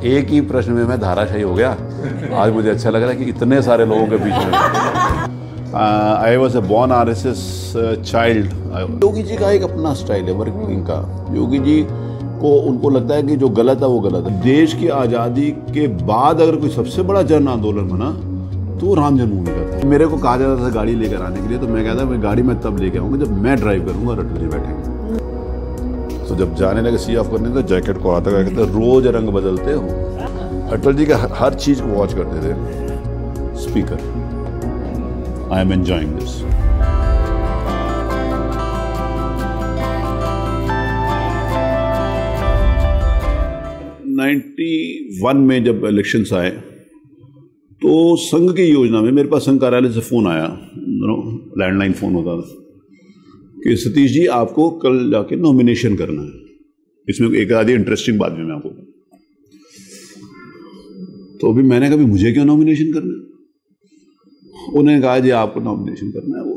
एक ही प्रश्न में मैं धाराशायी हो गया। आज मुझे अच्छा लग रहा है कि इतने सारे लोगों के बीच में। I was a born RSS child. Yogi ji का एक अपना स्टाइल है वर्किंग का। योगी जी को उनको लगता है कि जो गलत है वो गलत है। देश की आज़ादी के बाद अगर कोई सबसे बड़ा जन आंदोलन बना तो राम जन्मभूमि का था। मेरे को कहा जाता था गाड़ी लेकर आने के लिए, तो मैं कहता मैं गाड़ी में तब लेके आऊँगा जब मैं ड्राइव करूँगा और अटल जी बैठेंगे। तो जब जाने लगे सी ऑफ करने तो जैकेट को आता कहते रोज रंग बदलते हो। अटल जी का हर चीज को वॉच करते थे। Speaker, I am enjoying this. 91 में जब इलेक्शंस आए तो संघ की योजना में मेरे पास संघ कार्यालय से फोन आया, लैंडलाइन फोन होता था, कि सतीश जी आपको कल जाके नॉमिनेशन करना है। इसमें एक आधी इंटरेस्टिंग बात भी मैं आपको, तो अभी मैंने कहा मुझे क्यों नॉमिनेशन करना है? उन्होंने कहा जी आपको नॉमिनेशन करना है। वो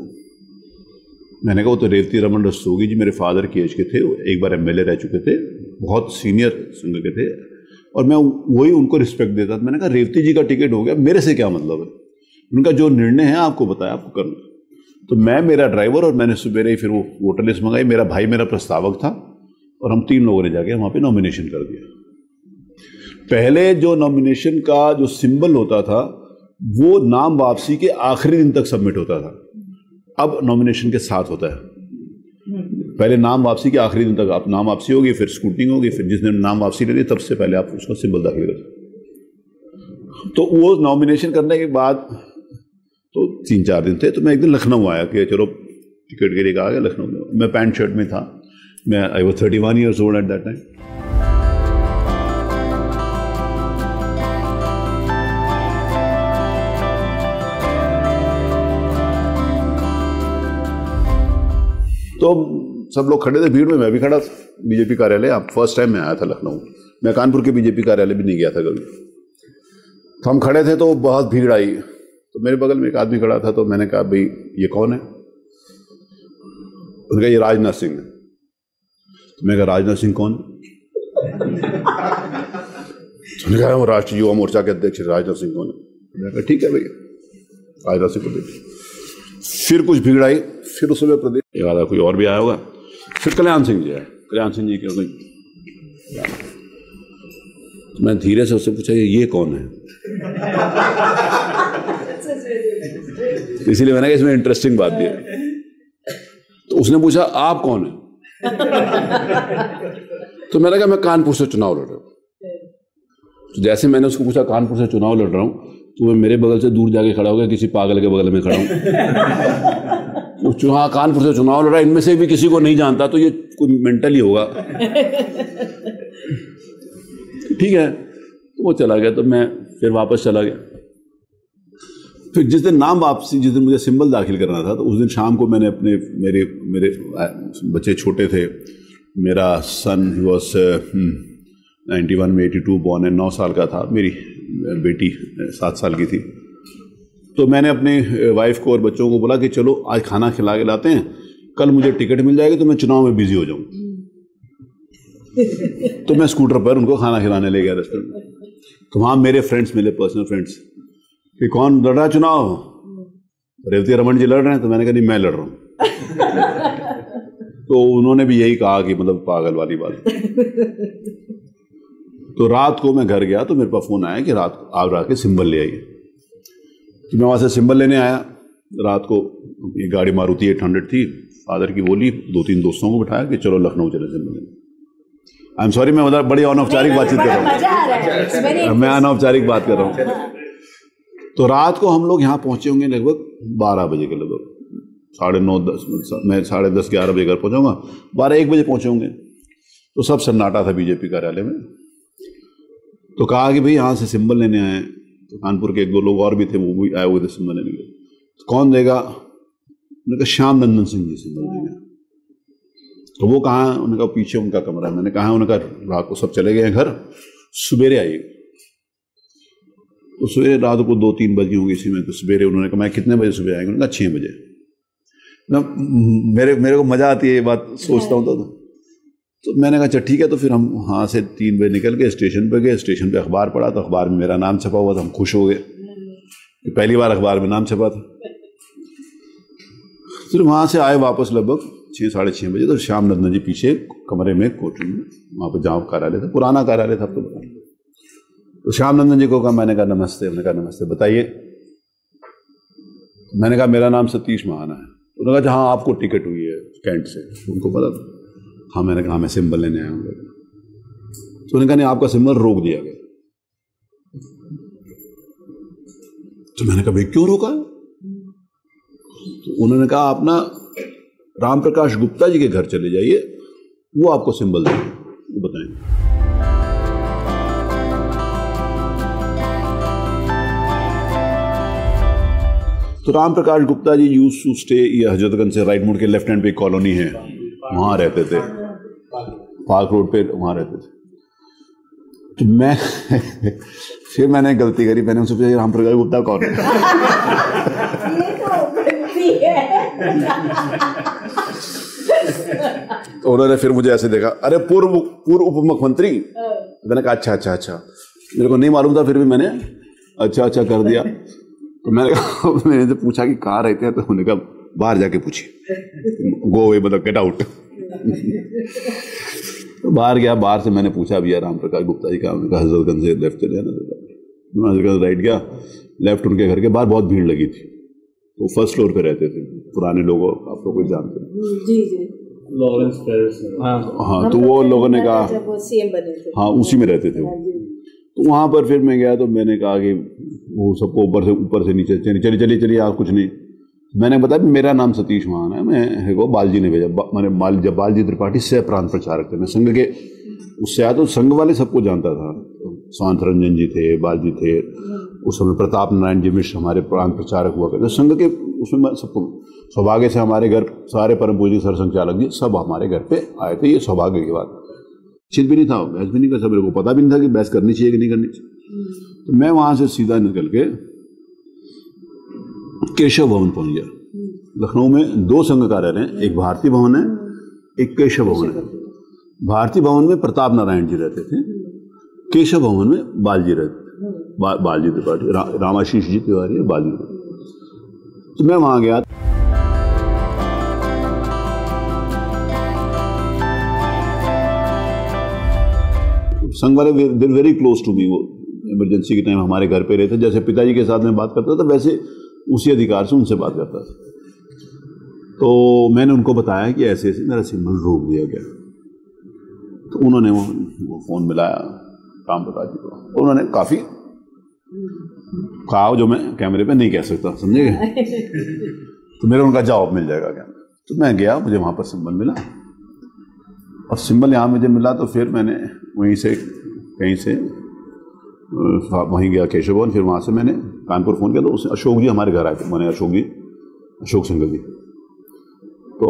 मैंने कहा वो तो रेवती रमन रस्तोगी जी मेरे फादर की एज के थे, एक बार MLA रह चुके थे, बहुत सीनियर संघ के थे और मैं वही उनको रिस्पेक्ट देता था। मैंने कहा रेवती जी का टिकट हो गया, मेरे से क्या मतलब है? उनका जो निर्णय है आपको बताया, आपको करना है। तो मैं, मेरा ड्राइवर और मैंने सवेरे ही फिर वो वोटर लिस्ट मंगाई। मेरा भाई मेरा प्रस्तावक था और हम 3 लोगों ने जाके वहाँ पे नॉमिनेशन कर दिया। पहले जो नॉमिनेशन का जो सिंबल होता था वो नाम वापसी के आखिरी दिन तक सबमिट होता था, अब नॉमिनेशन के साथ होता है। पहले नाम वापसी के आखिरी दिन तक आप नाम वापसी होगी, फिर स्क्रूटनिंग होगी, फिर जिसने नाम वापसी ले ली तब से पहले आप उसका सिंबल दाखिल कर। तो वो नॉमिनेशन करने के बाद तो 3-4 दिन थे, तो मैं एक दिन लखनऊ आया कि चलो टिकट के लिए आ गया लखनऊ में। मैं पैंट शर्ट में था, मैं I was 31 years old at that time. तो सब लोग खड़े थे भीड़ में, मैं भी खड़ा था। बीजेपी कार्यालय अब फर्स्ट टाइम मैं आया था लखनऊ। मैं कानपुर के बीजेपी कार्यालय भी नहीं गया था कभी। तो हम खड़े थे तो बहुत भीड़ आई, तो मेरे बगल में एक आदमी खड़ा था, तो मैंने कहा भाई ये कौन है? उन्होंने कहा ये राजनाथ सिंह है। तो मैं कहा राजनाथ सिंह कौन? उन्होंने कहा वो राष्ट्रीय युवा मोर्चा के अध्यक्ष राजनाथ सिंह कौन है? मैं कहा ठीक है भैया राजनाथ सिंह को देखिए। फिर कुछ भीड़ आई, फिर उस समय प्रदेश आधा कोई और भी आया होगा, फिर कल्याण सिंह जी आए। कल्याण सिंह जी क्यों? तो मैं धीरे से उससे पूछा ये कौन है? इसीलिए मैंने कहा इसमें इंटरेस्टिंग बात भी है। तो उसने पूछा आप कौन है? तो मैंने कहा मैं कानपुर से चुनाव लड़ रहा हूँ। तो जैसे मैंने उसको पूछा कानपुर से चुनाव लड़ रहा हूँ, तो मैं मेरे बगल से दूर जाके खड़ा हो गया, किसी पागल के बगल में खड़ा हूँ। हाँ कानपुर से चुनाव लड़ रहा है, इनमें से भी किसी को नहीं जानता, तो ये कोई मेंटल ही होगा। ठीक है, तो वो चला गया, तो मैं फिर वापस चला गया। फिर जिस दिन नाम वापसी, जिस दिन मुझे सिंबल दाखिल करना था, तो उस दिन शाम को मैंने अपने मेरे बच्चे छोटे थे। मेरा सन ही वॉज 91 में 82 बॉर्न है, 9 साल का था। मेरी बेटी 7 साल की थी। तो मैंने अपने वाइफ को और बच्चों को बोला कि चलो आज खाना खिला के लाते हैं, कल मुझे टिकट मिल जाएगी तो मैं चुनाव में बिजी हो जाऊँ। तो मैं स्कूटर पर उनको खाना खिलाने ले गया रेस्टोरेंट में। तो वहाँ मेरे फ्रेंड्स मिले, पर्सनल फ्रेंड्स, कि कौन लड़ रहा है चुनाव? रेवती रमन जी लड़ रहे हैं। तो मैंने कहा नहीं मैं लड़ रहा हूँ। तो उन्होंने भी यही कहा कि मतलब पागल वाली बात। तो रात को मैं घर गया तो मेरे पास फोन आया कि रात को आप रात के सिंबल ले आइए। तो मैं वहाँ से सिंबल लेने आया। रात को ये गाड़ी मारुति 800 थी, फादर की बोली, 2-3 दोस्तों को बिठाया कि चलो लखनऊ चले सिंबल लेने। आई एम सॉरी, मैं बड़ी अनौपचारिक बातचीत कर रहा हूँ, मैं अनौपचारिक बात कर रहा हूँ। तो रात को हम लोग यहाँ पहुँचे होंगे लगभग 12 बजे के लगभग, 9:30, मैं 10:30 11 बजे घर पहुँचाऊँगा, 12-1 बजे पहुँचे होंगे। तो सब सन्नाटा था बीजेपी कार्यालय में। तो कहा कि भाई यहाँ से सिंबल लेने आए। तो कानपुर के 1-2 लोग और भी थे, वो भी आए हुए थे सिंबल लेने के। तो कौन देगा? मैंने कहा श्याम नंदन सिंह जी सिंबल देंगे। तो वो कहाँ? उन्होंने कहा पीछे उनका कमरा है। मैंने कहा उन्होंने कहा रात को सब चले गए हैं घर, सवेरे आइए। तो सवेरे रात को 2-3 बज गई होंगी इसी में। तो सवेरे उन्होंने कहा मैं कितने बजे सुबह आएंगे? उन्होंने कहा 6 बजे। मेरे को मजा आती है ये बात सोचता हूँ तो तो मैंने कहा अच्छा ठीक है। तो फिर हम वहाँ से 3 बजे निकल के स्टेशन पे गए। स्टेशन पे अखबार पढ़ा तो अखबार में मेरा नाम छपा हुआ था। हम खुश हो गए, पहली बार अखबार में नाम छपा था। फिर वहाँ से आए वापस लगभग 6 साढ़े 6 बजे। तो श्याम नंदन जी पीछे कमरे में कोर्ट में, वहाँ पर जहाँ कार्यालय था, पुराना कार्यालय था। तो श्याम नंदन जी को कहा, मैंने कहा नमस्ते। उन्होंने कहा नमस्ते, बताइए। मैंने कहा मेरा नाम सतीश महाना है। उन्होंने कहा हाँ आपको टिकट हुई है कैंट से, उनको पता था। हाँ, मैंने कहा मैं सिंबल लेने आया हूँ। तो उन्होंने कहा नहीं, आपका सिंबल रोक दिया गया। तो मैंने कहा भाई क्यों रोका? तो उन्होंने कहा आप ना राम प्रकाश गुप्ता जी के घर चले जाइए, वो आपको सिंबल देंगे, वो बताएंगे। तो Ram Prakash Gupta ji used to stay, ये हजरतगंज से राइट मुड़ के लेफ्ट हैंड पे कॉलोनी है, वहां रहते थे, पार्क रोड पे वहां रहते थे। तो मैं फिर मैंने गलती करी, मैंने उनसे पूछा राम प्रकाश गुप्ता कौन है? तो उन्होंने फिर मुझे ऐसे देखा, अरे पूर्व उप मुख्यमंत्री। मैंने कहा अच्छा, मेरे को नहीं मालूम था, फिर भी मैंने अच्छा कर दिया। तो मैंने जब पूछा कि कहाँ रहते हैं, तो उन्होंने कहा बाहर जाके पूछिए, गो अवे, मतलब गेट आउट। तो बाहर गया, बाहर से मैंने पूछा भैया राम प्रकाश गुप्ता जी का? उन्होंने कहा हजरतगंज से लेफ्ट चले जाना। मैं हजरतगंज राइट गया, लेफ्ट उनके घर के बाहर बहुत भीड़ लगी थी। वो फर्स्ट फ्लोर पे रहते थे, पुराने लोग, आप लोग जानते हैं जी। Lawrence Paris. हाँ, तो वो लोगों ने कहा हाँ उसी में रहते थे वो। तो वहाँ पर फिर मैं गया, तो मैंने कहा कि वो सबको ऊपर से नीचे चलिए आप कुछ नहीं। मैंने बताया मेरा नाम सतीश महाना है, मैं वो बालजी ने भेजा। मैंने जब बालजी त्रिपाठी सह प्रांत प्रचारक थे, मैं संघ के उससे आया, तो संघ वाले सबको जानता था। शांत रंजन जी थे, बालजी थे, उस समय प्रताप नारायण जी मिश्र हमारे प्रांत प्रचारक हुआ करते संघ के। उसमें सबको सौभाग्य से हमारे घर सारे परम पूज्य सरसंघ चालक जी सब हमारे घर पे आए थे। ये सौभाग्य की बात, चित भी नहीं था, बहस भी नहीं कर सकता, मेरे को पता भी नहीं था कि बहस करनी चाहिए कि नहीं करनी चाहिए। तो मैं वहां से सीधा निकल के केशव भवन पहुंच गया। लखनऊ में 2 संघ कार्यालय हैं, एक भारतीय भवन है, एक केशव भवन है। भारतीय भवन में प्रताप नारायण जी रहते थे, केशव भवन में बालजी रहते थे, बालजी त्रिपाठी, रामाशीष जी तिवारी और बालजी। तो मैं वहां गया, संघ वाले वेरी क्लोज टू मी। वो इमरजेंसी के टाइम हमारे घर पे रहते, जैसे पिताजी के साथ में बात करता था वैसे उसी अधिकार से उनसे बात करता था। तो मैंने उनको बताया कि ऐसे ऐसे मेरा सिंबल रोक दिया गया। तो उन्होंने वो फोन मिलाया राम प्रकाश जी को, उन्होंने काफी कहा जो मैं कैमरे पे नहीं कह सकता, समझे गए? तो मेरे उनका जवाब मिल जाएगा क्या? तो मैं गया, मुझे वहां पर सिंबल मिला, और सिंबल यहाँ मुझे मिला। तो फिर मैंने वहीं से कहीं से वहीं गया केशव भवन। फिर वहाँ से मैंने कानपुर फ़ोन किया, तो उसने अशोक जी हमारे घर आए थे, मैंने अशोक सिंघल जी। तो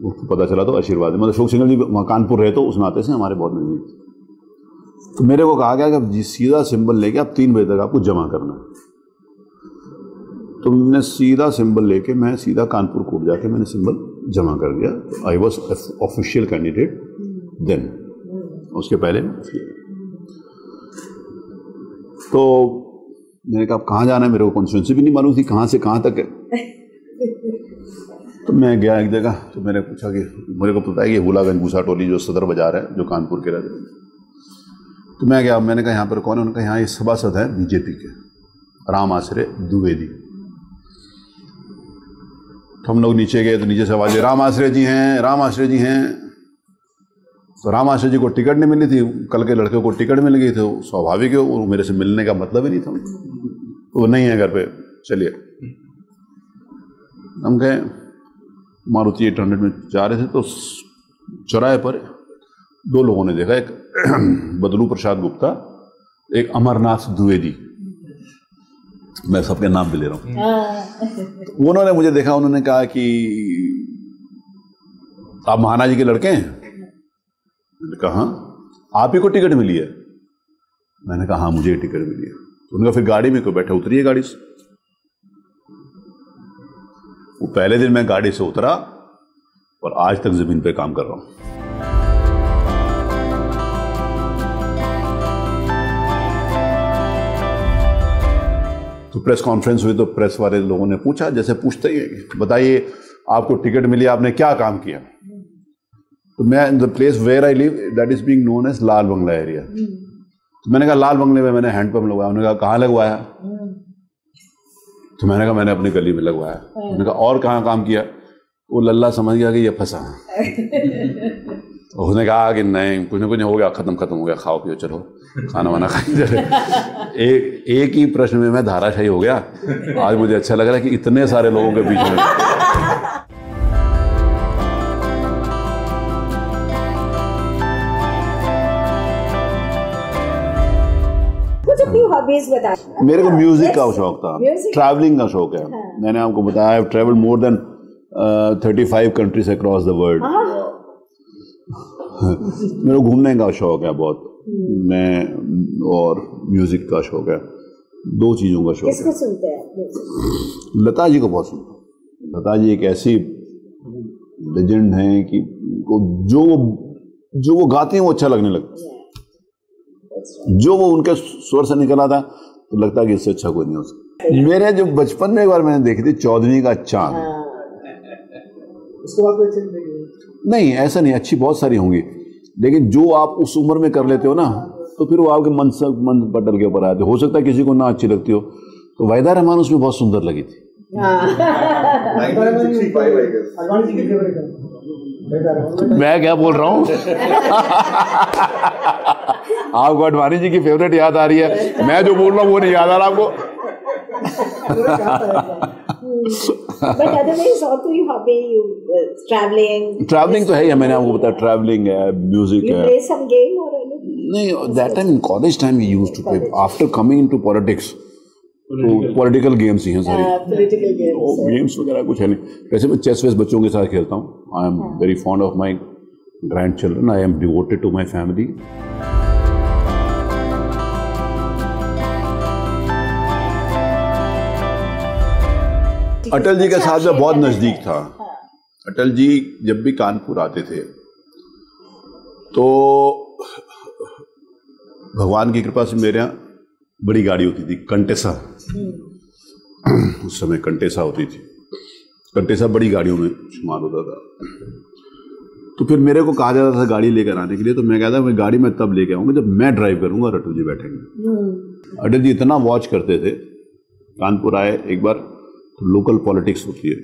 उसको पता चला, तो आशीर्वाद, मतलब अशोक सिंघल जी वहाँ कानपुर रहे, तो उस नाते से हमारे बहुत नज़दीक। तो मेरे को कहा गया कि सीधा सिंबल लेके आप 3 बजे तक आपको जमा करना। तो मैंने सीधा सिंबल लेके मैं सीधा कानपुर कोर्ट जाके मैंने सिंबल जमा कर दिया। तो I was official candidate then, उसके पहले। तो मैंने कहा कहाँ जाना है, मेरे को कॉन्स्टिट्यूंसी भी नहीं मालूम थी कहाँ से कहाँ तक है। तो मैं गया एक जगह, तो मैंने पूछा कि मेरे को पता है कि हुलागंज भूसा टोली जो सदर बाजार है, जो कानपुर के रहते हैं। तो मैं गया, मैंने कहा यहाँ पर कौन है? उन्होंने कहा यहाँ ये सभासद है बीजेपी के, राम आश्रय द्विवेदी। तो हम लोग नीचे गए, तो नीचे से आवाज़, राम आश्रय जी हैं, राम आश्रय जी हैं। तो राम आश्रय जी को टिकट नहीं मिली थी, कल के लड़के को टिकट मिल गई, तो स्वाभाविक है वो मेरे से मिलने का मतलब ही नहीं था, वो नहीं है घर पे, चलिए। हम गए, मारुति 800 में जा रहे थे, तो चौराहे पर 2 लोगों ने देखा, एक बदलू प्रसाद गुप्ता, एक अमरनाथ द्विवेदी, मैं सबके नाम भी ले रहा हूँ। उन्होंने मुझे देखा, उन्होंने कहा कि आप महाना जी के लड़के हैं? मैंने कहा हाँ। आप ही को टिकट मिली है? मैंने कहा हाँ मुझे टिकट मिली है। तो उन्होंने फिर गाड़ी में क्यों बैठे, उतरिए गाड़ी से। वो पहले दिन मैं गाड़ी से उतरा और आज तक जमीन पे काम कर रहा हूं। प्रेस कॉन्फ्रेंस हुई तो प्रेस वाले लोगों ने पूछा, जैसे पूछते ही, बताइए आपको टिकट मिली, आपने क्या काम किया? तो मैं, the place where I live that is being known as Lal Bangla area. तो मैंने कहा लाल बंगले में मैंने हैंडपंप लगवाया। उन्होंने कहा कहाँ लगवाया? तो मैंने कहा मैंने अपनी गली में लगवाया। उन्होंने कहा और कहाँ काम किया? वो लल्ला समझ गया कि ये फंसा। उसने कहा कि नहीं, कुछ ना कुछ हो गया, खत्म हो गया, खाओ पियो चलो, खाना वाना खाएंगे। एक ही प्रश्न में मैं धाराशाही हो गया। आज मुझे अच्छा लग रहा है कि इतने सारे लोगों के बीच में। हॉबीज बता। मेरे को म्यूजिक का शौक था, ट्रैवलिंग का शौक है। मैंने आपको बताया, I have travelled more than 35 countries across the world. मेरे को घूमने का शौक है बहुत, मैं, और म्यूजिक का शौक है, दो चीजों का शौक है। सुनते हैं? लता जी को बहुत सुनता हूँ। लता जी एक ऐसी लेजेंड है कि जो वो गाती हैं वो अच्छा लगने लगता है। जो वो उनके स्वर से निकला था तो लगता है कि इससे अच्छा कोई नहीं हो सकता। मेरे जो बचपन में एक बार मैंने देखी थी चौधरी का चांद। उसके बाद कोई अच्छी नहीं, ऐसा नहीं, अच्छी बहुत सारी होंगी, लेकिन जो आप उस उम्र में कर लेते हो ना, तो फिर वो आपके मन पटल के ऊपर आते। हो सकता है किसी को ना अच्छी लगती हो। तो वाहिदा रहमान उसमें बहुत सुंदर लगी थी। मैं क्या बोल रहा हूँ? आपको अडवाणी जी की फेवरेट याद आ रही है, मैं जो बोल रहा हूँ वो नहीं याद आ रहा आपको। ट्रैवलिंग तो है ही, मैंने आपको बताया, ट्रैवलिंग है, म्यूजिक है। नहीं, that time in college time we used to play. After coming into politics तो पॉलिटिकल गेम्स ही हैं सारी। गेम्स वगैरह कुछ है नहीं। वैसे मैं चेस वेस बच्चों के साथ खेलता हूँ। I am very fond of my grandchildren. I am devoted to my family. Atal ji के साथ मैं बहुत नजदीक था। अटल जी जब भी कानपुर आते थे तो भगवान की कृपा से मेरे यहाँ बड़ी गाड़ी होती थी, कंटेसा। उस समय कंटेसा होती थी। कंटेसा बड़ी गाड़ियों में शुमार होता था। तो फिर मेरे को कहा जाता था गाड़ी लेकर आने के लिए, तो मैं कहता मैं गाड़ी में तब लेके आऊँगा जब मैं ड्राइव करूँगा और अटल जी बैठेंगे। अटल जी इतना वॉच करते थे। कानपुर आए एक बार, तो लोकल पॉलिटिक्स होती है,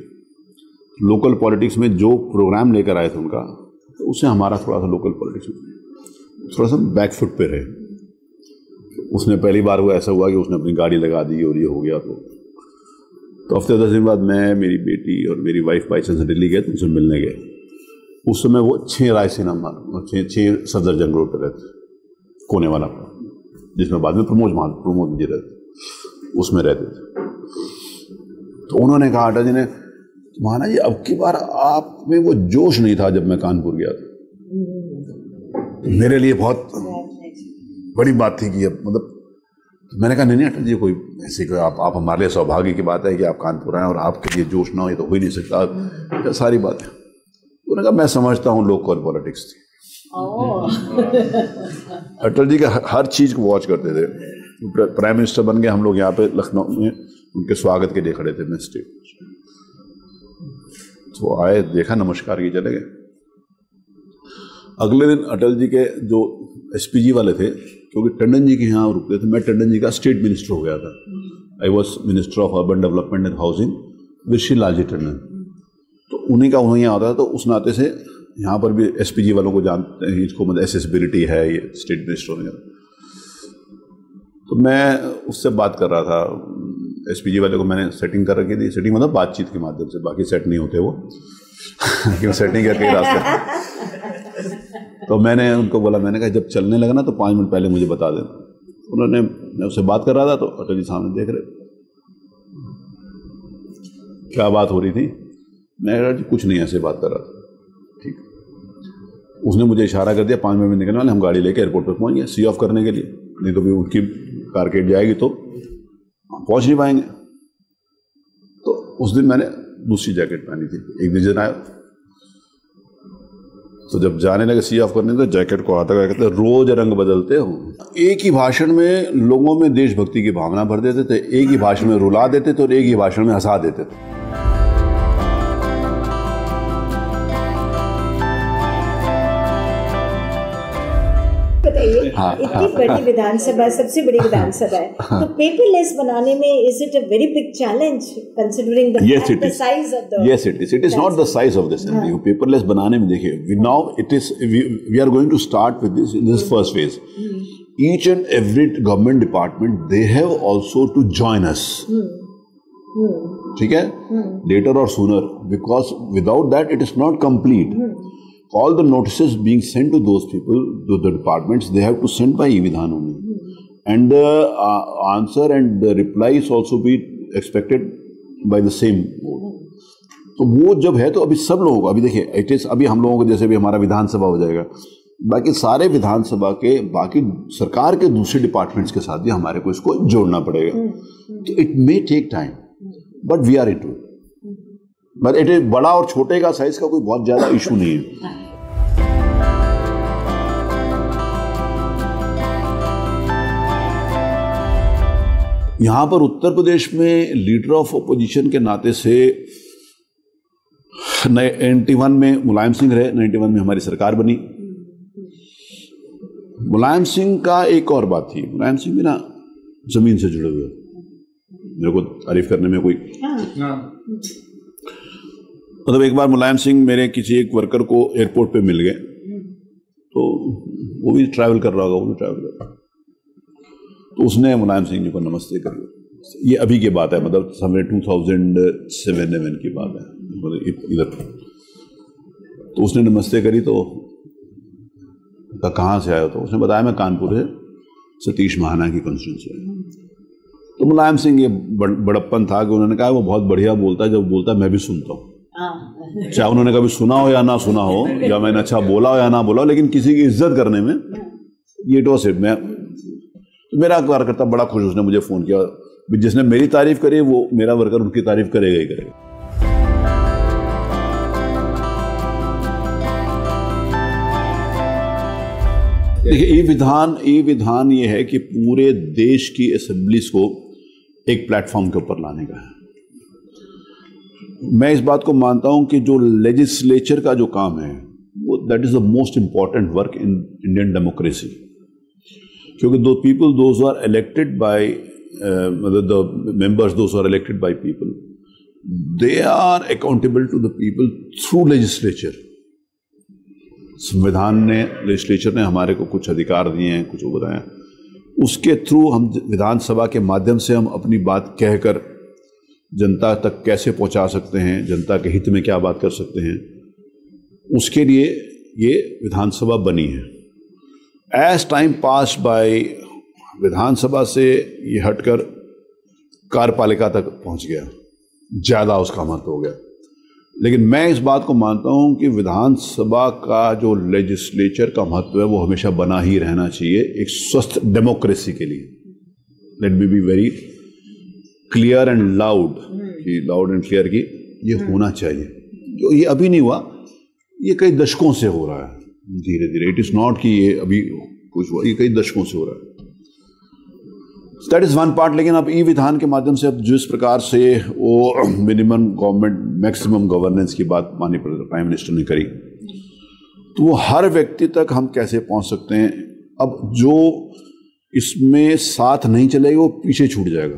लोकल पॉलिटिक्स में जो प्रोग्राम लेकर आए थे उनका, तो उससे हमारा थोड़ा सा लोकल पॉलिटिक्स थोड़ा सा बैकफुट पे रहे। उसने पहली बार वो ऐसा हुआ कि उसने अपनी गाड़ी लगा दी और ये हो गया। तो हफ्ते 10 दिन बाद मैं, मेरी बेटी और मेरी वाइफ बाई चांस दिल्ली गए, तो उनसे मिलने गए। उस समय वो 6 रायसेना मार्ग, 6 सफदरजंग रोड पर रहते, कोने वाला, जिसमें बाद में प्रमोद जी रहते, उसमें रहते थे। तो उन्होंने कहा अटल जी ने, महाना जी अब की बार आप में वो जोश नहीं था जब मैं कानपुर गया था। तो मेरे लिए बहुत बड़ी बात थी कि अब मतलब मैंने कहा नहीं अटल जी, कोई ऐसे कोई आप हमारे लिए सौभाग्य की बात है कि आप कानपुर आए और आपके लिए जोश ना हो, ये तो हो ही नहीं सकता, सारी बात है। उन्होंने कहा मैं समझता हूँ लोकल पॉलिटिक्स थी। अटल जी का हर चीज़ को वॉच करते थे। प्राइम मिनिस्टर बन गए, हम लोग यहाँ पे लखनऊ में उनके स्वागत के लिए खड़े थे, मैं स्टेज। तो आए, देखा, नमस्कार किए, चले गए। अगले दिन अटल जी के जो एसपीजी वाले थे, क्योंकि टंडन जी के यहाँ रुकते थे, मैं टंडन जी का स्टेट मिनिस्टर हो गया था। I was minister of urban development and housing with Shri Lalji Tandon. तो उन्हीं का उन्हीं आता था। तो उस नाते से यहाँ पर भी एसपीजी वालों को जानते हैं, इसको मतलब एसेसिबिलिटी है, ये स्टेट मिनिस्टर होने का। तो मैं उससे बात कर रहा था, एसपीजी वाले को मैंने सेटिंग कर रखी थी। सेटिंग मतलब बातचीत के माध्यम से, बाकी सेट नहीं होते वो क्यों सेटिंग करके रास्ते। तो मैंने उनको बोला, मैंने कहा जब चलने लगा ना तो 5 मिनट पहले मुझे बता देना। उन्होंने, मैं उससे बात कर रहा था तो अटल जी सामने देख रहे। क्या बात हो रही थी? मैं कहा जी कुछ नहीं, ऐसे बात कर रहा था। ठीक। उसने मुझे इशारा कर दिया 5 मिनट में निकलने वाले, हम गाड़ी लेके एयरपोर्ट पर पहुंच गए सी ऑफ करने के लिए, नहीं तो भी उनकी कारकेट जाएगी तो पहुंच नहीं पाएंगे। तो उस दिन मैंने दूसरी जैकेट पहनी थी। एक दिन आया, तो जब जाने लगे सी ऑफ करने तो जैकेट को हाथ लगा कहते रोज रंग बदलते हो। एक ही भाषण में लोगों में देशभक्ति की भावना भर देते थे, एक ही भाषण में रुला देते थे और एक ही भाषण में हंसा देते थे। हाँ, इतनी बड़ी विधानसभा, सबसे बड़ी विधानसभा है, तो पेपरलेस बनाने में is it a very big challenge considering the size of the Yes, it is. It is not the size of this assembly. Paperless बनाने में देखिए, now it is we are going to start with this in this first phase. Each and every government department they have also to join us. ठीक है? Later or sooner, because without that it is not complete. All the notices being sent to those people, to the departments, they have to send by e-Vidhan only. And the answer and the replies also be expected by the same mode. तो वो जब है तो अभी सब लोगों को, अभी देखिए इट इज, अभी हम लोगों को जैसे भी हमारा विधानसभा हो जाएगा, बाकी सारे विधानसभा के बाकी सरकार के दूसरे डिपार्टमेंट्स के साथ भी हमारे को इसको जोड़ना पड़ेगा। तो it may take time but we are into it. But it is बड़ा और छोटे का साइज का कोई बहुत ज्यादा इशू नहीं है। यहां पर उत्तर प्रदेश में लीडर ऑफ अपोजिशन के नाते से 91 में मुलायम सिंह रहे, 91 में हमारी सरकार बनी। मुलायम सिंह का एक और बात थी, मुलायम सिंह भी ना जमीन से जुड़े हुए, मेरे को तारीफ करने में कोई मतलब एक बार मुलायम सिंह मेरे किसी एक वर्कर को एयरपोर्ट पे मिल गए, तो वो भी ट्रैवल कर रहा होगा, वो भी ट्रैवल कर रहा, तो उसने मुलायम सिंह जी को नमस्ते कर लिया। ये अभी की बात है, मतलब समय 2007 की बात है, मतलब इधर। तो उसने नमस्ते करी तो कहाँ से आया, तो उसने बताया मैं कानपुर से सतीश महाना की कॉन्स्टिट्यूंसी है। तो मुलायम सिंह ये बड़प्पन था कि उन्होंने कहा वो बहुत बढ़िया बोलता है, जब बोलता है मैं भी सुनता हूँ, चाहे उन्होंने कभी सुना हो या ना सुना हो, या मैंने अच्छा बोला हो या ना बोला हो, लेकिन किसी की इज्जत करने में ये तो सिर्फ मैं, तो मेरा कार्यकर्ता बड़ा खुश, उसने मुझे फोन किया, जिसने मेरी तारीफ करी वो मेरा वर्कर उनकी तारीफ करेगा ही करेगा। देखिए ई विधान ये है कि पूरे देश की असेंबलीज को एक प्लेटफॉर्म के ऊपर लाने का है। मैं इस बात को मानता हूं कि जो लेजिस्लेचर का जो काम है वो that is the most important work in Indian democracy, क्योंकि दो people those are elected by the members those are elected by people, they are accountable to the people through legislature. संविधान ने, लेजिस्लेचर ने हमारे को कुछ अधिकार दिए हैं, कुछ वो बताया, उसके थ्रू हम विधानसभा के माध्यम से हम अपनी बात कहकर जनता तक कैसे पहुंचा सकते हैं, जनता के हित में क्या बात कर सकते हैं, उसके लिए ये विधानसभा बनी है। एज टाइम पास बाय विधानसभा से ये हटकर कार्यपालिका तक पहुंच गया, ज़्यादा उसका महत्व हो गया। लेकिन मैं इस बात को मानता हूं कि विधानसभा का जो लेजिस्लेचर का महत्व है वो हमेशा बना ही रहना चाहिए एक स्वस्थ डेमोक्रेसी के लिए। Let me be very clear and loud and clear कि ये होना चाहिए। जो ये अभी नहीं हुआ, ये कई दशकों से हो रहा है धीरे धीरे। इट इज नॉट कि ये अभी कुछ हुआ, ये कई दशकों से हो रहा है। That is one part. लेकिन अब ई विधान के माध्यम से अब जिस प्रकार से वो मिनिमम गवर्नमेंट मैक्सिमम गवर्नेंस की बात माननीय प्राइम मिनिस्टर ने करी, तो वो हर व्यक्ति तक हम कैसे पहुंच सकते हैं। अब जो इसमें साथ नहीं चलेगा वो पीछे छूट जाएगा।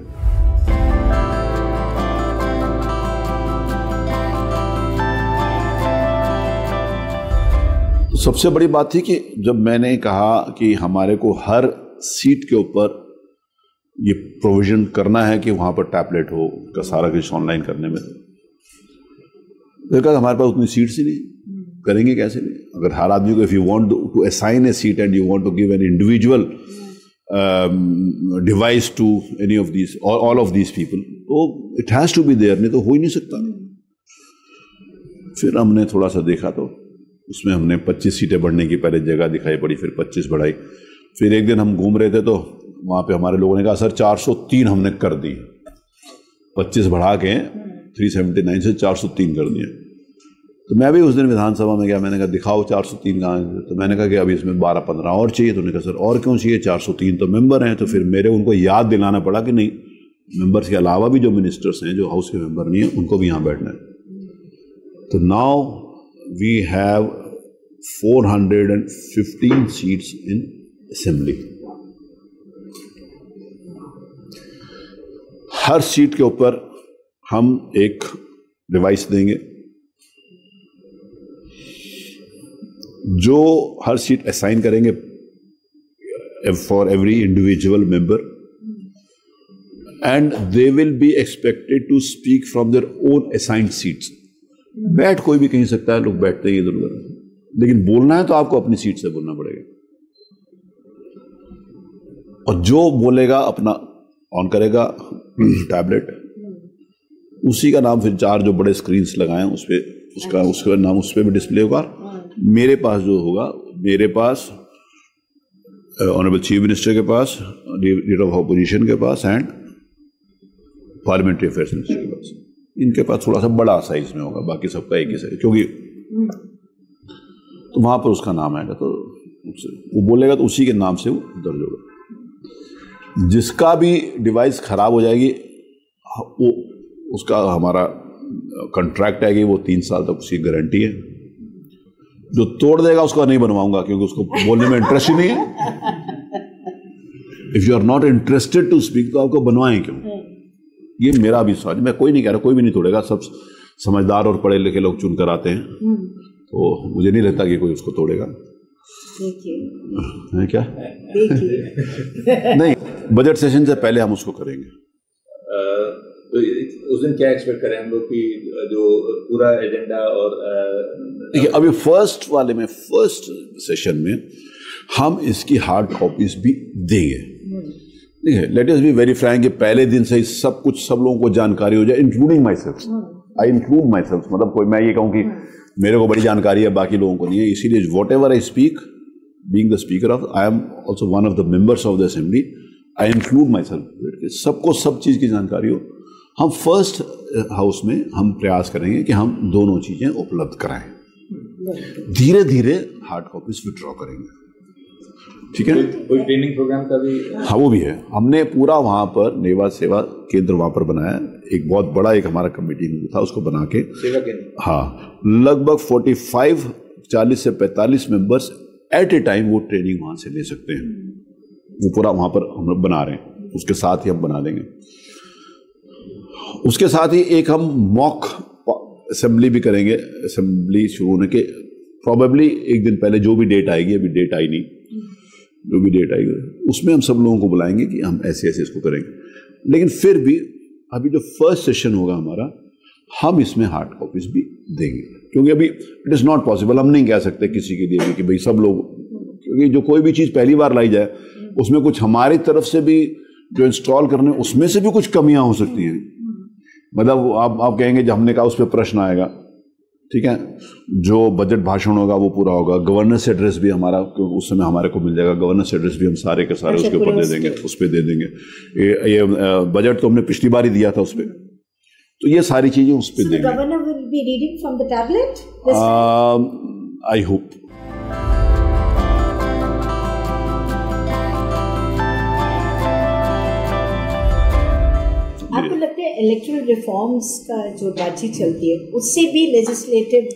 तो सबसे बड़ी बात थी कि जब मैंने कहा कि हमारे को हर सीट के ऊपर ये प्रोविजन करना है कि वहां पर टैबलेट हो, का सारा कुछ ऑनलाइन करने में, देखा हमारे पास उतनी सीट्स ही नहीं, करेंगे कैसे नहीं। अगर हर आदमी को, if you want to assign a seat and you want to give an individual device to any of these all of these people, तो it has to be there, नहीं तो हो ही नहीं सकता। फिर हमने थोड़ा सा देखा तो उसमें हमने 25 सीटें बढ़ने की पहले जगह दिखाई पड़ी, फिर 25 बढ़ाई। फिर एक दिन हम घूम रहे थे तो वहाँ पे हमारे लोगों ने कहा सर 403 हमने कर दी, 25 बढ़ा के 379 से 403 कर दिए। तो मैं भी उस दिन विधानसभा में गया, मैंने कहा दिखाओ 403 कहाँ है। तो मैंने कहा कि अभी इसमें 12-15 और चाहिए। तो उन्होंने कहा सर और क्यों चाहिए, 403 तो मेंबर हैं। तो फिर मेरे उनको याद दिलाना पड़ा कि नहीं, मेंबर्स के अलावा भी जो मिनिस्टर्स हैं जो हाउस के मेंबर नहीं हैं उनको भी यहाँ बैठना है। तो now we have 415 seats in assembly. हर सीट के ऊपर हम एक डिवाइस देंगे, जो हर सीट असाइन करेंगे for every individual member, and they will be expected to speak from their own assigned seats. बैठ कोई भी कहीं सकता है, लोग बैठते ही इधर उधर, लेकिन बोलना है तो आपको अपनी सीट से बोलना पड़ेगा। और जो बोलेगा अपना ऑन करेगा टैबलेट, उसी का नाम फिर 4 जो बड़े स्क्रीन्स लगाए उस पर उसका नाम उस पर भी डिस्प्ले होगा। मेरे पास जो होगा, मेरे पास ऑनरेबल चीफ मिनिस्टर के पास, लीडर ऑफ अपोजिशन के पास एंड पार्लियामेंट्री अफेयर्स मिनिस्टर के पास, इनके पास थोड़ा सा बड़ा साइज में होगा, बाकी सबका एक ही साइज, क्योंकि तो वहां पर उसका नाम आएगा तो वो बोलेगा तो उसी के नाम से वो दर्ज होगा। जिसका भी डिवाइस खराब हो जाएगी वो उसका हमारा कॉन्ट्रैक्ट है कि वो 3 साल तक उसकी गारंटी है। जो तोड़ देगा उसका नहीं बनवाऊंगा, क्योंकि उसको बोलने में इंटरेस्ट ही नहीं है। If you are not interested to speak तो आपको बनवाएं क्यों? ये मेरा भी सोच, मैं कोई नहीं कह रहा, कोई भी नहीं तोड़ेगा, सब समझदार और पढ़े लिखे लोग चुन कर आते हैं, तो मुझे नहीं लगता कि कोई उसको तोड़ेगा। है क्या? नहीं, बजट सेशन से पहले हम उसको करेंगे। तो उस दिन क्या एक्सपेक्ट करें हम लोग कि जो पूरा एजेंडा और देखिए, अभी फर्स्ट वाले में, फर्स्ट सेशन में हम इसकी हार्ड कॉपीज भी देंगे। देखिए, let us be very Frank, पहले दिन से ही सब कुछ सब लोगों को जानकारी हो जाए, including my self. I include my self, मतलब कोई मैं ये कहूँ कि मेरे को बड़ी जानकारी है, बाकी लोगों को नहीं है, इसीलिए what ever I speak, being the speaker of, I am also one of the members of the assembly, I include my self, सबको सब चीज़ की जानकारी हो। हम फर्स्ट हाउस में हम प्रयास करेंगे कि हम दोनों चीज़ें उपलब्ध कराएं, धीरे धीरे हार्ड कॉपीज विड्रॉ करेंगे, ठीक है? कोई ट्रेनिंग प्रोग्राम का भी? हाँ, वो भी है। हमने पूरा वहाँ पर नेवा सेवा केंद्र वहाँ पर बनाया, एक बहुत बड़ा एक हमारा कमेटी था, उसको बना के सेवा केंद्र, हाँ, लगभग 40 से 45 मेंबर्स एट ए टाइम वो ट्रेनिंग वहाँ से ले सकते हैं। वो पूरा वहाँ पर हम बना रहे हैं, उसके साथ ही हम बना देंगे। उसके साथ ही एक हम मॉक असेंबली भी करेंगे। असेंबली शुरू होने के प्रॉबेबली एक दिन पहले, जो भी डेट आएगी, अभी डेट आई नहीं, जो भी डेट आएगी उसमें हम सब लोगों को बुलाएंगे कि हम ऐसे ऐसे इसको करेंगे। लेकिन फिर भी अभी जो फर्स्ट सेशन होगा हमारा, हम इसमें हार्ड कॉपीज भी देंगे, क्योंकि अभी इट इज़ नॉट पॉसिबल, हम नहीं कह सकते किसी के लिए भी कि भाई सब लोग, क्योंकि जो कोई भी चीज़ पहली बार लाई जाए उसमें कुछ हमारी तरफ से भी जो इंस्टॉल करने, उसमें से भी कुछ कमियां हो सकती हैं। मतलब आप कहेंगे जब हमने कहा उस पर प्रश्न आएगा, ठीक है, जो बजट भाषण होगा वो पूरा होगा, गवर्नेंस एड्रेस भी हमारा उस समय हमारे को मिल जाएगा, गवर्नेंस एड्रेस भी हम सारे के सारे उसके ऊपर दे देंगे, उस पर दे देंगे। ये बजट तो हमने पिछली बार ही दिया था उस पर, तो ये सारी चीजें उस पर देंगे। Governor will be reading from the tablet, I hope. आपको लगता है इलेक्टोरल रिफॉर्म्स का जो बातचीत चलती है उससे भी लेजिस्लेटिव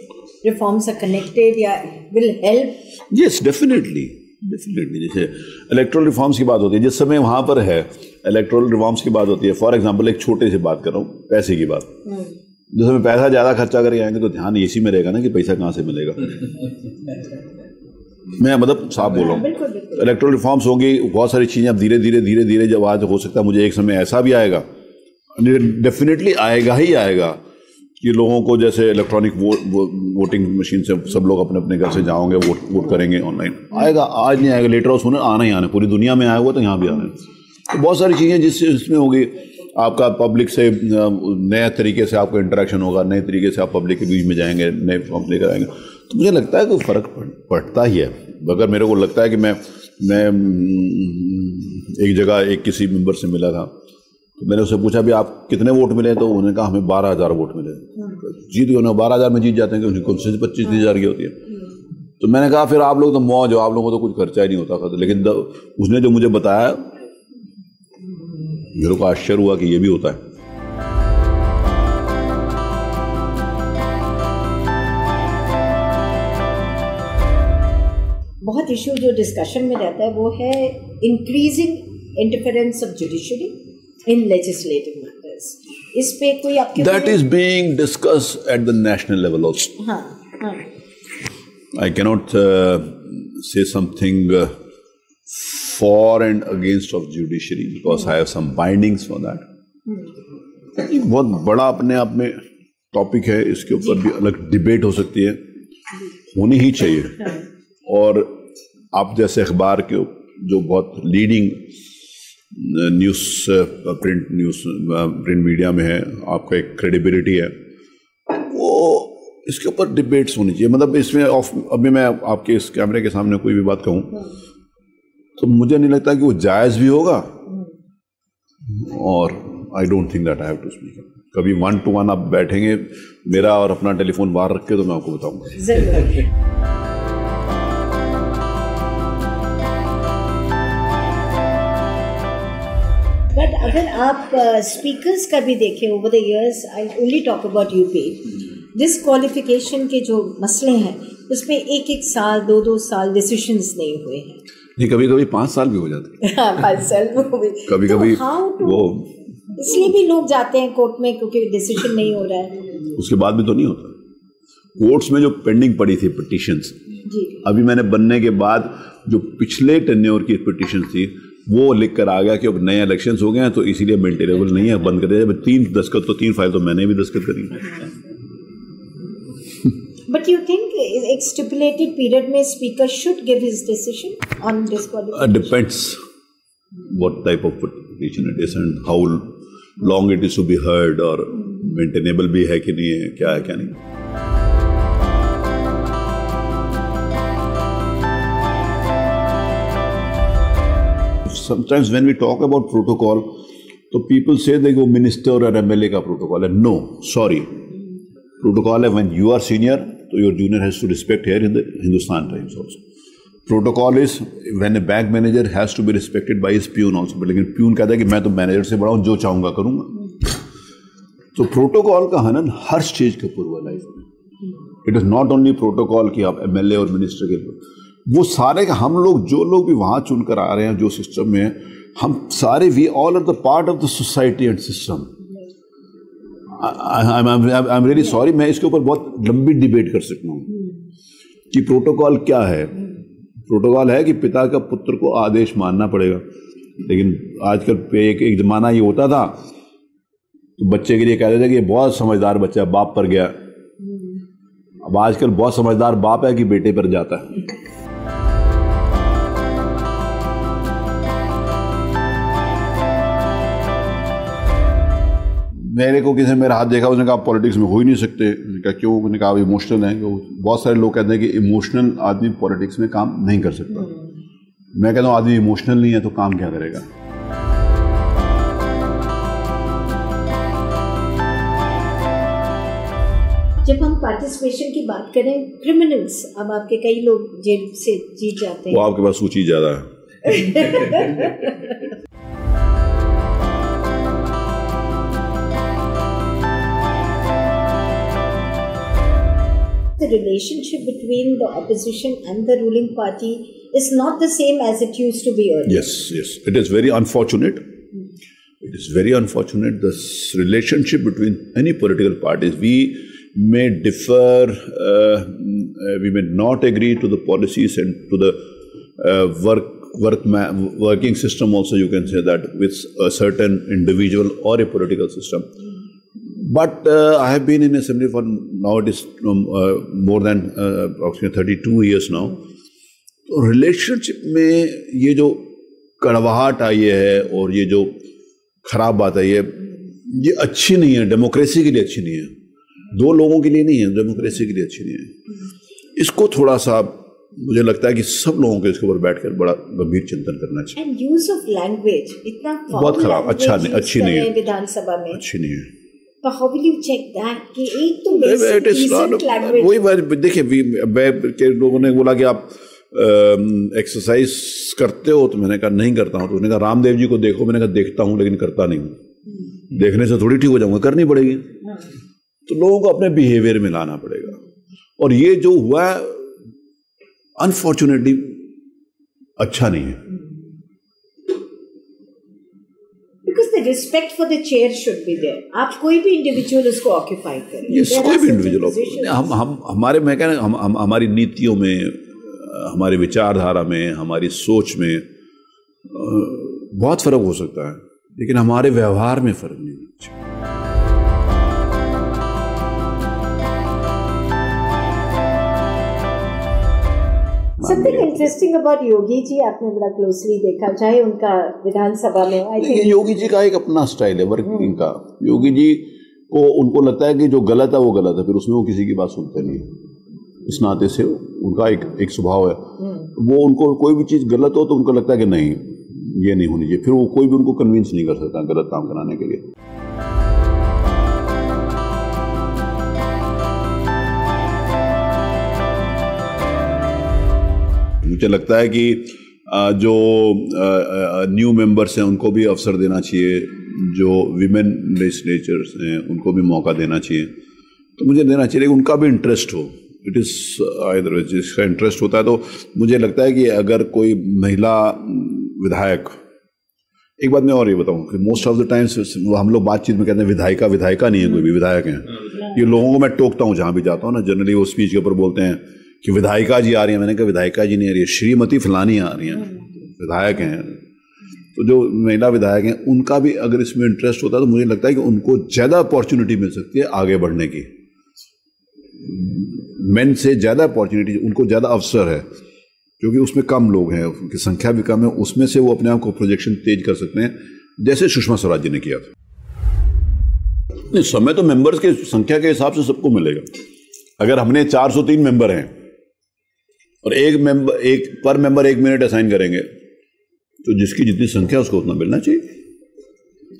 रिफॉर्म्स आर कनेक्टेड या विल हेल्प? Yes, definitely. जैसे इलेक्टोरल रिफॉर्म्स की बात होती है, जिस समय वहां पर है इलेक्टोरल रिफॉर्म्स की बात होती है, फॉर एग्जांपल एक छोटे से बात कर रहा हूँ, पैसे की बात, जिस समय पैसा ज्यादा खर्चा करके आएंगे तो ध्यान इसी में रहेगा ना कि पैसा कहाँ से मिलेगा। मैं मतलब साफ बोल रहा हूँ, इलेक्टोरल रिफॉर्म्स होंगी, बहुत सारी चीजें अब धीरे धीरे जब आज हो सकता है, मुझे एक समय ऐसा भी आएगा, डेफिनेटली आएगा ही आएगा कि लोगों को जैसे इलेक्ट्रॉनिक वोटिंग मशीन से सब लोग अपने अपने घर से जाओगे, वोट करेंगे ऑनलाइन, आएगा, आज नहीं आएगा, लेटर सुने आना ही आना, पूरी दुनिया में आया हुआ तो यहाँ भी आना है। तो बहुत सारी चीज़ें जिसमें होगी, आपका पब्लिक से नए तरीके से आपका इंटरेक्शन होगा, नए तरीके से आप पब्लिक के बीच में जाएंगे, नए फॉर्म लेकर आएंगे, तो मुझे लगता है कि फ़र्क पड़ता ही है। अगर मेरे को लगता है कि मैं एक जगह एक किसी मेंबर से मिला था, तो मैंने उससे पूछा भी आप कितने वोट मिले, तो उन्होंने कहा हमें 12,000 वोट मिले। जीत गए, 12,000 में जीत जाते हैं, क्योंकि कॉन्स्टिट्यूंसी 25,000 की होती है। तो मैंने कहा फिर आप लोग तो मौज हो, आप लोगों को तो कुछ खर्चा ही नहीं होता था। लेकिन उसने जो मुझे बताया मेरे को आश्चर्य हुआ कि ये भी होता है। बहुत इशू जो डिस्कशन में रहता है वो है increasing interference of judiciary in legislative matters. इस पे कोई आपके that is being discussed at the national level also. हाँ हाँ, I cannot say something for and against of judiciary because I have some bindings for that. ये बहुत बड़ा अपने आप में टॉपिक है, इसके ऊपर भी अलग डिबेट हो सकती है, होनी ही चाहिए। और आप जैसे अखबार के जो बहुत लीडिंग न्यूज़ प्रिंट मीडिया में है, आपका एक क्रेडिबिलिटी है, वो इसके ऊपर डिबेट्स होनी चाहिए। मतलब इसमें अभी मैं आपके इस कैमरे के सामने कोई भी बात कहूँ तो मुझे नहीं लगता कि वो जायज़ भी होगा, और I don't think that I have to speak. कभी 1-to-1 आप बैठेंगे मेरा और अपना टेलीफोन बाहर रख के, तो मैं आपको बताऊंगा। बट अगर आप स्पीकर्स का भी देखें over the years, I only talk about UP, disqualification के जो मसले हैं उसमें 1-1 साल 2-2 साल डिसीजंस नहीं हुए हैं। नहीं, कभी कभी 5 साल भी हो जाते हैं। हाँ, 5 साल भी कभी कभी वो इसलिए भी लोग जाते हैं कोर्ट में क्योंकि डिसीजन नहीं हो रहा है। उसके बाद भी तो नहीं होता। कोर्ट्स में जो पेंडिंग पड़ी थी पिटीशंस, अभी मैंने बनने के बाद जो पिछले टेन्योर की पिटीशन थी वो लिख कर आ गया कि अब नए इलेक्शंस हो गए हैं तो इसीलिए मेंटेनेबल नहीं है, बंद कर दिया। 3 फाइल तो मैंने भी दस्तखत करी। But you think एक stipulated period में speaker should give his decision on disqualification? Depends what type of petition it is and how long it is to be heard, और maintainable भी है कि नहीं है, क्या है क्या नहीं। Sometimes when we talk about protocol, तो people say that वो मिनिस्टर और MLA का प्रोटोकॉल है। No, sorry. Protocol है when you are senior, so your junior has to respect here in the Hindustan Times also. Protocol is when a bank manager has to be respected by his peon also. लेकिन peon कहता है कि मैं तो manager से बड़ा हूँ, जो चाहूँगा करूँगा। तो प्रोटोकॉल का हनन हर स्टेज के ऊपर हुआ लाइफ में। It is not only protocol कि आप MLA और मिनिस्टर के, वो सारे हम लोग जो लोग भी वहाँ चुनकर आ रहे हैं, जो सिस्टम में हम सारे, we all are the part of the society and system. I am really sorry, मैं इसके ऊपर बहुत लंबी डिबेट कर सकता हूँ कि प्रोटोकॉल क्या है। प्रोटोकॉल है कि पिता का पुत्र को आदेश मानना पड़ेगा, लेकिन आजकल पे एक जमाना ये होता था तो बच्चे के लिए कहते थे कि ये बहुत समझदार बच्चा है, बाप पर गया। अब आजकल बहुत समझदार बाप है कि बेटे पर जाता है। मेरे को किसी ने मेरा हाथ देखा, उसने कहा आप पॉलिटिक्स में हो ही नहीं सकते। मैंने कहा क्यों? मैंने कहा आप इमोशनल हैं। बहुत सारे लोग कहते हैं कि इमोशनल आदमी पॉलिटिक्स में काम नहीं कर सकता। मैं कहता हूँ आदमी इमोशनल नहीं है तो काम क्या करेगा। जब हम पार्टिसिपेशन की बात करें, क्रिमिनल्स, अब आपके कई लोग जेल से जीत जाते हैं। वो आपके पास सूची ज्यादा है। The relationship between the opposition and the ruling party is not the same as it used to be earlier. Yes. It is very unfortunate. It is very unfortunate. The relationship between any political parties, we may differ, we may not agree to the policies and to the working system also, you can say that, with a certain individual or a political system. But I have been in assembly for now it is more than approximately 32 years now. तो relationship में ये जो कड़वाहट आई है और ये जो खराब बात आई है, ये अच्छी नहीं है, डेमोक्रेसी के लिए अच्छी नहीं है। 2 लोगों के लिए नहीं है, डेमोक्रेसी के लिए अच्छी नहीं है। इसको थोड़ा सा मुझे लगता है कि सब लोगों को इसके ऊपर बैठकर बड़ा गंभीर चिंतन करना चाहिए। एंड यूज ऑफ लैंग्वेज इतना बहुत खराब, अच्छी नहीं है विधानसभा में, अच्छी नहीं है। तो how will you check that कि एक तो बेसिक डिसेंट लैंग्वेज। वही बात देखिए, लोगों ने बोला कि आप एक्सरसाइज करते हो, तो मैंने कहा नहीं करता हूँ। तो उन्होंने कहा रामदेव जी को देखो, मैंने कहा देखता हूँ लेकिन करता नहीं हूँ। देखने से थोड़ी ठीक हो जाऊंगा, करनी पड़ेगी। तो लोगों को अपने बिहेवियर में लाना पड़ेगा। और ये जो हुआ है अनफॉर्चुनेटली अच्छा नहीं है। Because the respect for the chair should be there. आप कोई भी इंडिविजुअल उसको ऑक्यूपाई करें। Yes, कोई भी इंडिविजुअल हम हमारे मैं कह रहा हूं हमारी नीतियों में, हमारी विचारधारा में, हमारी सोच में बहुत फर्क हो सकता है, लेकिन हमारे व्यवहार में फर्क नहीं होना चाहिए। Something interesting about Yogi ji आपने बड़ा क्लोजली देखा, चाहे उनका विधानसभा में। आई थिंक योगी जी का एक अपना स्टाइल है वर्किंग का। योगी जी को उनको लगता है कि जो गलत है वो गलत है, फिर उसमें वो किसी की बात सुनते नहीं है। इस नाते से उनका एक स्वभाव है, वो उनको कोई भी चीज़ गलत हो तो उनको लगता है कि नहीं ये नहीं होनी चाहिए, फिर वो कोई भी उनको कन्विंस नहीं कर सकता गलत काम कराने के लिए। मुझे लगता है कि जो न्यू मेंबर्स हैं उनको भी अवसर देना चाहिए, जो विमेन लेजिस्लेचर्स हैं उनको भी मौका देना चाहिए। तो मुझे देना चाहिए कि उनका भी इंटरेस्ट हो। इट इज़ आइदर जिसका इंटरेस्ट होता है। तो मुझे लगता है कि अगर कोई महिला विधायक, एक बात मैं और ये बताऊं कि मोस्ट ऑफ द टाइम्स हम लोग बातचीत में कहते हैं विधायिका नहीं है, कोई भी विधायक हैं। ये लोगों को मैं टोकता हूँ जहाँ भी जाता हूँ ना, जनरली वो स्पीच के ऊपर बोलते हैं कि विधायिका जी आ रही हैं। मैंने कहा विधायिका जी नहीं आ रही है, श्रीमती फलानी आ रही हैं, विधायक हैं। तो जो महिला विधायक हैं उनका भी अगर इसमें इंटरेस्ट होता है तो मुझे लगता है कि उनको ज़्यादा अपॉर्चुनिटी मिल सकती है आगे बढ़ने की। मेन से ज़्यादा अपॉर्चुनिटी, उनको ज़्यादा अवसर है, क्योंकि उसमें कम लोग हैं, उनकी संख्या भी कम है। उसमें से वो अपने आप को प्रोजेक्शन तेज कर सकते हैं, जैसे सुषमा स्वराज जी ने किया था। नहीं, समय तो मेंबर्स के संख्या के हिसाब से सबको मिलेगा। अगर हमने 403 मेंबर हैं और एक पर मेंबर 1 मिनट असाइन करेंगे, तो जिसकी जितनी संख्या उसको उतना मिलना चाहिए।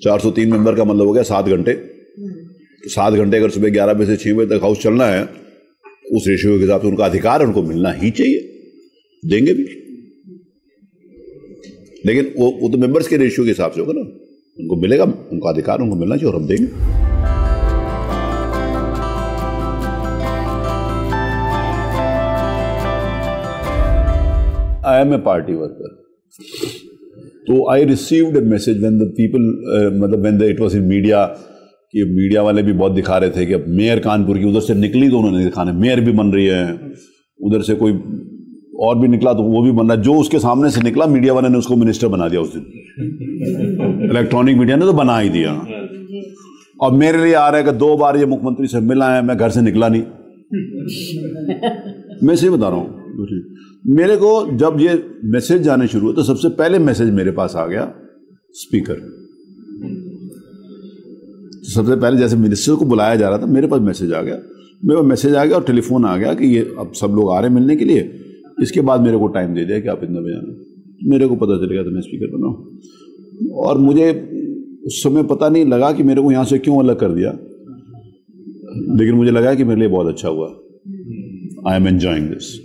403 मेंबर का मतलब हो गया 7 घंटे। तो 7 घंटे अगर सुबह 11 बजे से 6 बजे तक हाउस चलना है, उस रेशियो के हिसाब से उनका अधिकार उनको मिलना ही चाहिए, देंगे भी। लेकिन वो तो मेंबर्स के रेशियो के हिसाब से होगा ना, उनको मिलेगा, उनका अधिकार उनको मिलना चाहिए और हम देंगे। I am a party worker. So I received a message when the people, it was in media, कि मीडिया वाले भी बहुत दिखा रहे थे कि अब मेयर कानपुर की उधर से निकली तो उन्होंने दिखाने मेयर भी बन रही है, उधर से कोई और भी निकला तो वो भी बन रहा है। जो उसके सामने से निकला मीडिया वाले ने उसको मिनिस्टर बना दिया उस दिन। इलेक्ट्रॉनिक मीडिया ने तो बना ही दिया। और मेरे लिए आ रहा है कि 2 बार ये मुख्यमंत्री से मिला है, मैं घर से निकला नहीं। मैं सही बता रहा हूँ। मेरे को जब ये मैसेज जाने शुरू हुए तो सबसे पहले मैसेज मेरे पास आ गया स्पीकर। तो सबसे पहले जैसे मिनिस्टर को बुलाया जा रहा था, मेरे पास मैसेज आ गया, और टेलीफोन आ गया कि ये अब सब लोग आ रहे हैं मिलने के लिए। इसके बाद मेरे को टाइम दे दिया कि आप इतना बजे आना। मेरे को पता चल गया तो मैं स्पीकर बना। और मुझे उस समय पता नहीं लगा कि मेरे को यहाँ से क्यों अलग कर दिया, लेकिन मुझे लगा कि मेरे लिए बहुत अच्छा हुआ। I am enjoying this.